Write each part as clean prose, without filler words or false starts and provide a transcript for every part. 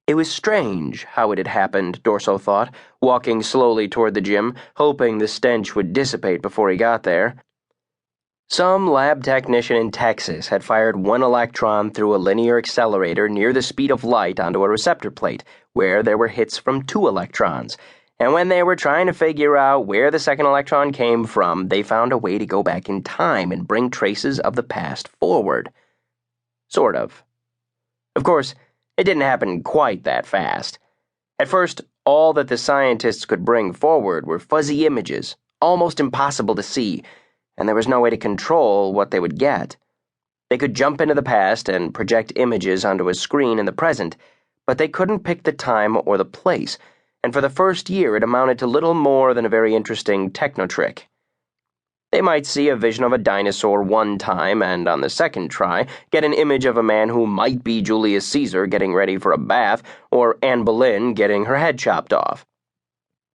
It was strange how it had happened, Dorso thought, walking slowly toward the gym, hoping the stench would dissipate before he got there. Some lab technician in Texas had fired one electron through a linear accelerator near the speed of light onto a receptor plate, where there were hits from two electrons. And when they were trying to figure out where the second electron came from, they found a way to go back in time and bring traces of the past forward. Sort of. Of course, it didn't happen quite that fast. At first, all that the scientists could bring forward were fuzzy images, almost impossible to see, and there was no way to control what they would get. They could jump into the past and project images onto a screen in the present, but they couldn't pick the time or the place, and for the first year it amounted to little more than a very interesting techno-trick. They might see a vision of a dinosaur one time and, on the second try, get an image of a man who might be Julius Caesar getting ready for a bath or Anne Boleyn getting her head chopped off.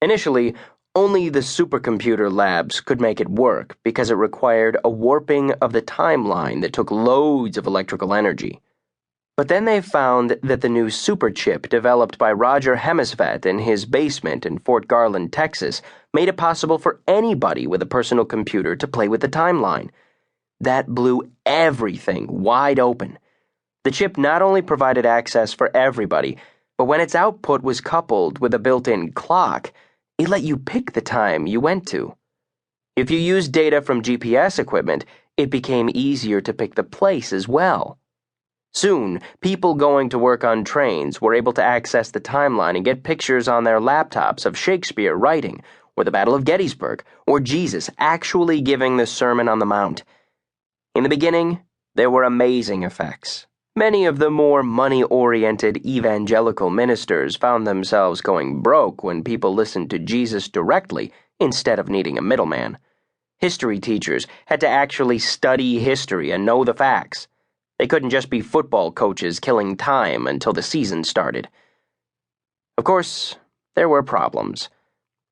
Initially, only the supercomputer labs could make it work because it required a warping of the timeline that took loads of electrical energy. But then they found that the new superchip developed by Roger Hemsvet in his basement in Fort Garland, Texas, made it possible for anybody with a personal computer to play with the timeline. That blew everything wide open. The chip not only provided access for everybody, but when its output was coupled with a built-in clock, it let you pick the time you went to. If you used data from GPS equipment, it became easier to pick the place as well. Soon, people going to work on trains were able to access the timeline and get pictures on their laptops of Shakespeare writing, or the Battle of Gettysburg, or Jesus actually giving the Sermon on the Mount. In the beginning, there were amazing effects. Many of the more money-oriented evangelical ministers found themselves going broke when people listened to Jesus directly instead of needing a middleman. History teachers had to actually study history and know the facts. They couldn't just be football coaches killing time until the season started. Of course, there were problems.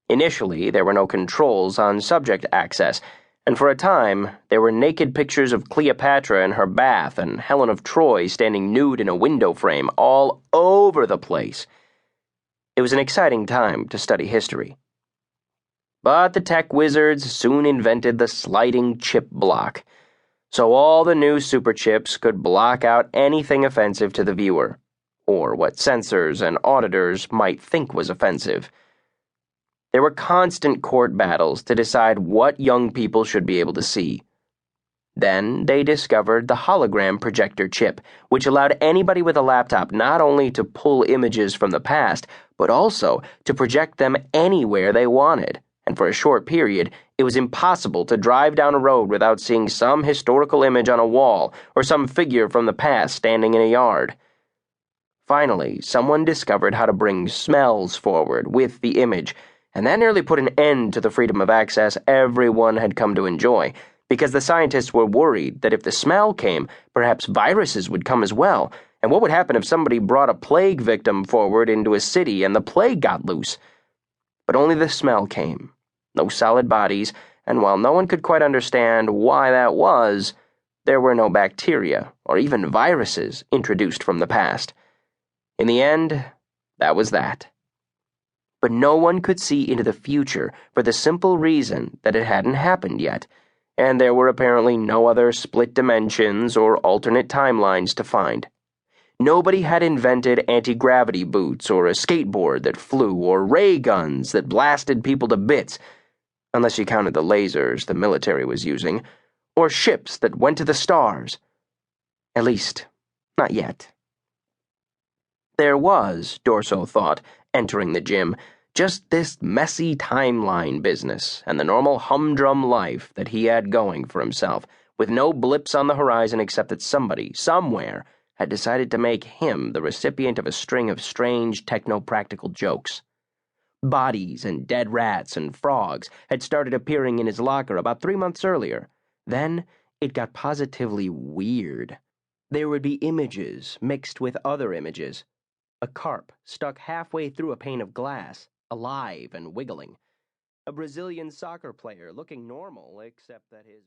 Initially, there were no controls on subject access, and for a time, there were naked pictures of Cleopatra in her bath and Helen of Troy standing nude in a window frame all over the place. It was an exciting time to study history. But the tech wizards soon invented the sliding chip block, so all the new superchips could block out anything offensive to the viewer, or what censors and auditors might think was offensive. There were constant court battles to decide what young people should be able to see. Then they discovered the hologram projector chip, which allowed anybody with a laptop not only to pull images from the past, but also to project them anywhere they wanted. And for a short period, it was impossible to drive down a road without seeing some historical image on a wall or some figure from the past standing in a yard. Finally, someone discovered how to bring smells forward with the image, and that nearly put an end to the freedom of access everyone had come to enjoy, because the scientists were worried that if the smell came, perhaps viruses would come as well, and what would happen if somebody brought a plague victim forward into a city and the plague got loose? But only the smell came. No solid bodies, and while no one could quite understand why that was, there were no bacteria or even viruses introduced from the past. In the end, that was that. But no one could see into the future for the simple reason that it hadn't happened yet, and there were apparently no other split dimensions or alternate timelines to find. Nobody had invented anti-gravity boots or a skateboard that flew or ray guns that blasted people to bits, unless you counted the lasers the military was using, or ships that went to the stars. At least, not yet. There was, Dorso thought, entering the gym, just this messy timeline business and the normal humdrum life that he had going for himself, with no blips on the horizon except that somebody, somewhere, had decided to make him the recipient of a string of strange techno-practical jokes. Bodies and dead rats and frogs had started appearing in his locker about 3 months earlier. Then it got positively weird. There would be images mixed with other images. A carp stuck halfway through a pane of glass, alive and wiggling. A Brazilian soccer player looking normal except that his